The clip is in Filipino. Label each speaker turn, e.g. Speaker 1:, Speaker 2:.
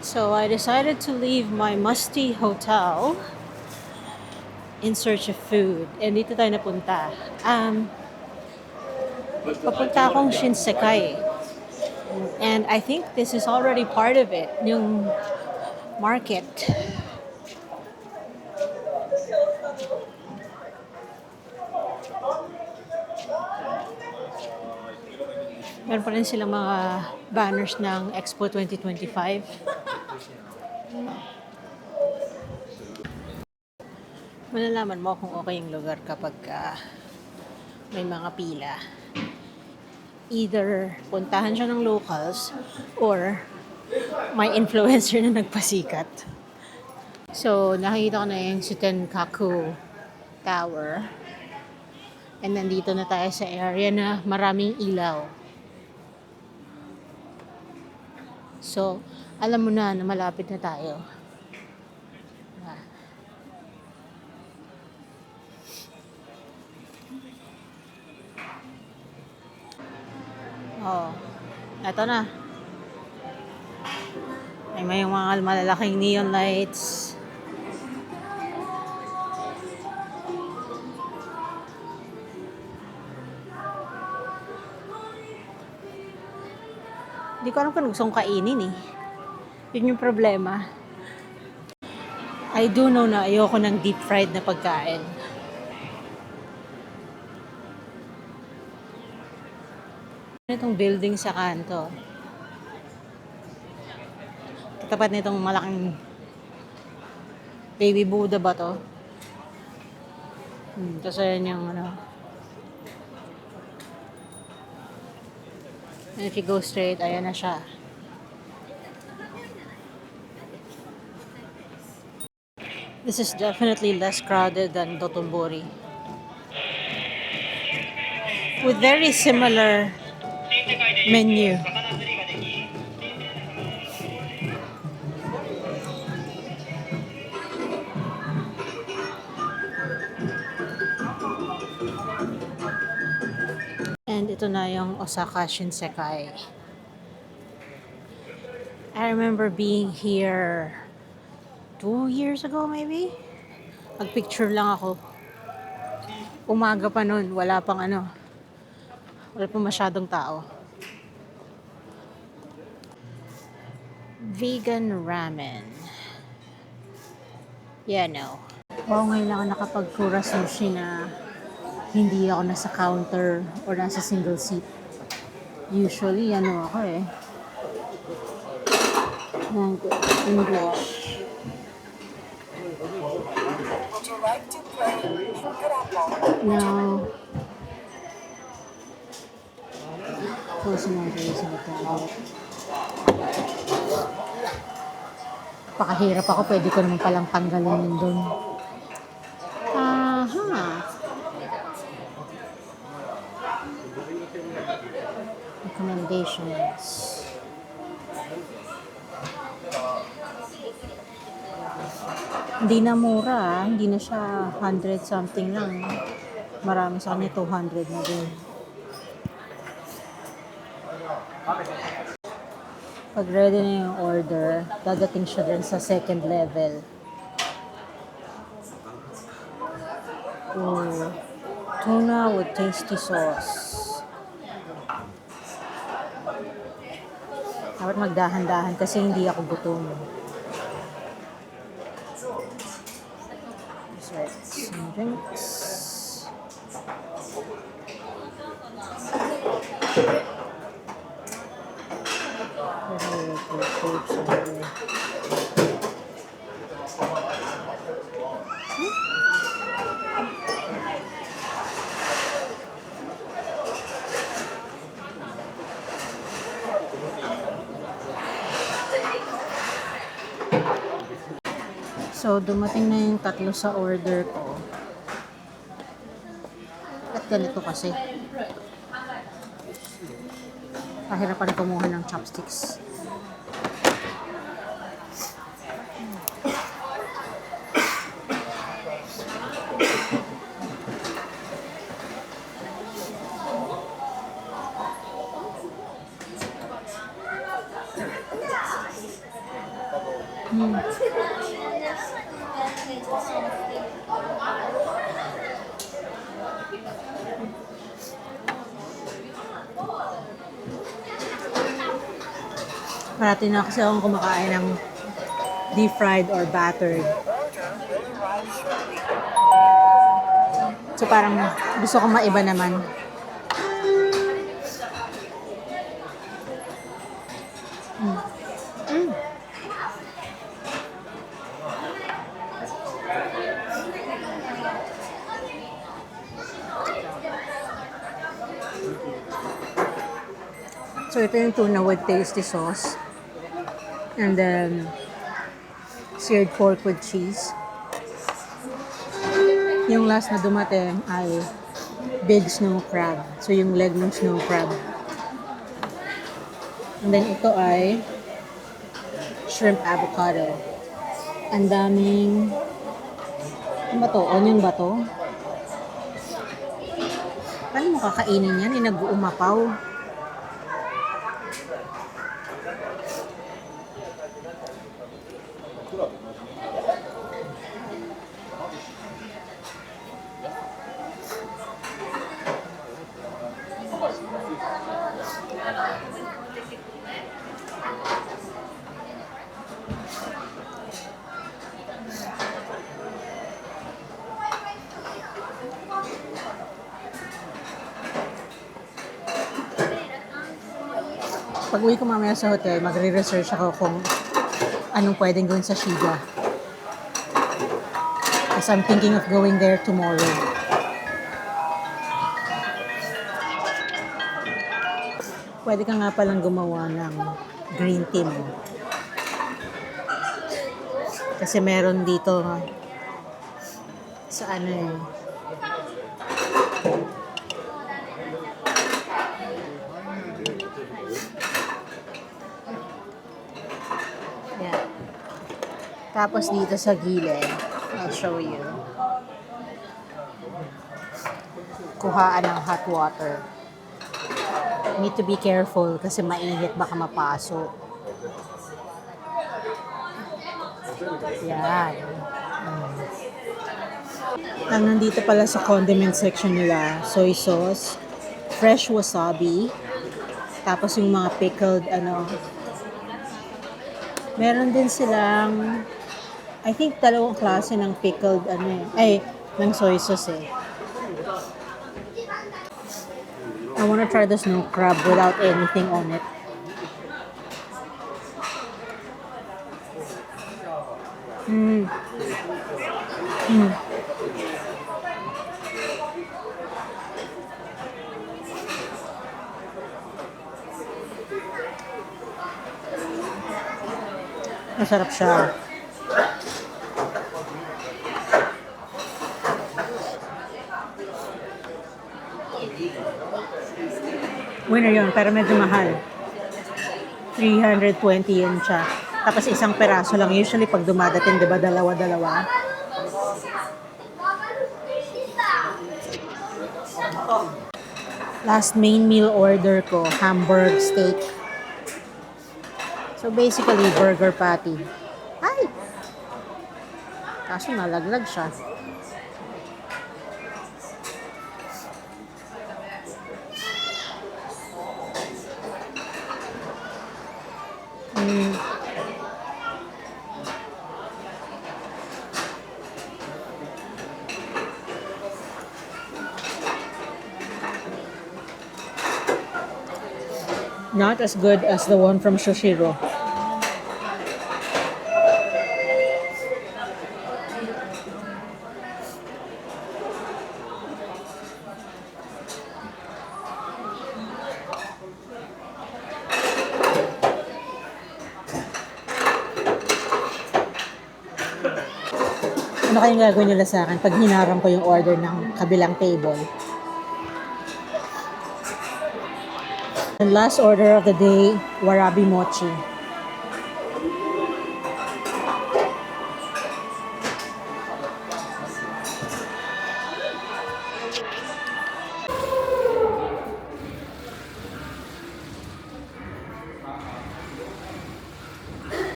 Speaker 1: So I decided to leave my musty hotel in search of food. And dito tayo napunta. Papunta akong Shinsekai. And I think this is already part of it, yung market. Meron pa rin silang mga banners ng Expo 2025. Malalaman mo kung okay yung lugar kapag may mga pila. Either puntahan siya ng locals or may influencer na nagpasikat. So, nakikita ko na yung Shitenkaku Tower. And nandito na tayo sa area na maraming ilaw. So, alam mo na malapit na tayo. Oh, eto na. May mga malalaking neon lights. Hindi ko alam kung gusto kong kainin eh. Yun yung problema. I do know na ayoko ng deep fried na pagkain. Itong building sa kanto. Katapat nitong malaking baby Buddha ba to? Tapos ayan yung and if you go straight, ayan na siya. This is definitely less crowded than Dotonbori. With very similar menu. And ito na yung Osaka Shinsekai. I remember being here 2 years ago maybe. Nagpicture lang ako. Umaga pa nun, wala pang wala pang masyadong tao. Vegan ramen. Yeah, no. Wow, ngayon lang ako nakapag-kura sushi na hindi ako nasa counter or nasa single seat. Usually, ako eh. English.
Speaker 2: Would you like to play Grapple?
Speaker 1: No. Close na sa ito. Pakahirap ako, pwede ko naman palang tanggalin yun doon. Recommendations. Hindi na mura, hindi na siya 100 something lang. Marami sa kanya 200 na din. Pag ready na yung order, dadating siya din sa second level. Ooh, tuna with tasty sauce. Dapat magdahan-dahan kasi hindi ako gutom. Desserts and drinks. So, dumating na yung tatlo sa order ko. At ganito kasi. Pahirapan kumuha ng chopsticks. Parati na kasi akong kumakain ng deep fried or battered. So parang gusto kong maiba naman. So ito yung tuna with tasty sauce. And then seared pork with cheese. Yung last na dumating ay big snow crab. So yung leg ng snow crab. And then ito ay shrimp avocado. Ang daming ano ba to? Onion ba to? Paano mo kakainin yan? Nag-uumapaw. Pag uwi ko mamaya sa hotel, magre-research ako kung anong pwedeng gawin sa Shiga. Because I'm thinking of going there tomorrow. Pwede ka nga palang gumawa ng green tea mo. Kasi meron dito sa ano eh. Yan. Tapos dito sa gilid, I'll show you. Kuhaan ng hot water. Need to be careful kasi mainit, baka mapasok. Yan. Ang nandito pala sa condiment section nila, soy sauce, fresh wasabi, tapos yung mga pickled meron din silang I think dalawang klase ng pickled ng soy sauce eh. I wanna try the snow crab without anything on it. Masarap siya. Winner yun, pero medyo mahal. 320 yun siya. Tapos isang peraso lang. Usually pag dumadating, di ba, dalawa-dalawa. Last main meal order ko, hamburg steak. So basically, burger patty. Ay! Kaso nalaglag siya. Not as good as the one from Shoshiro. Ano kayong gagawin nila sa akin pag hinarang ko yung order ng kabilang table? And last order of the day, warabi mochi.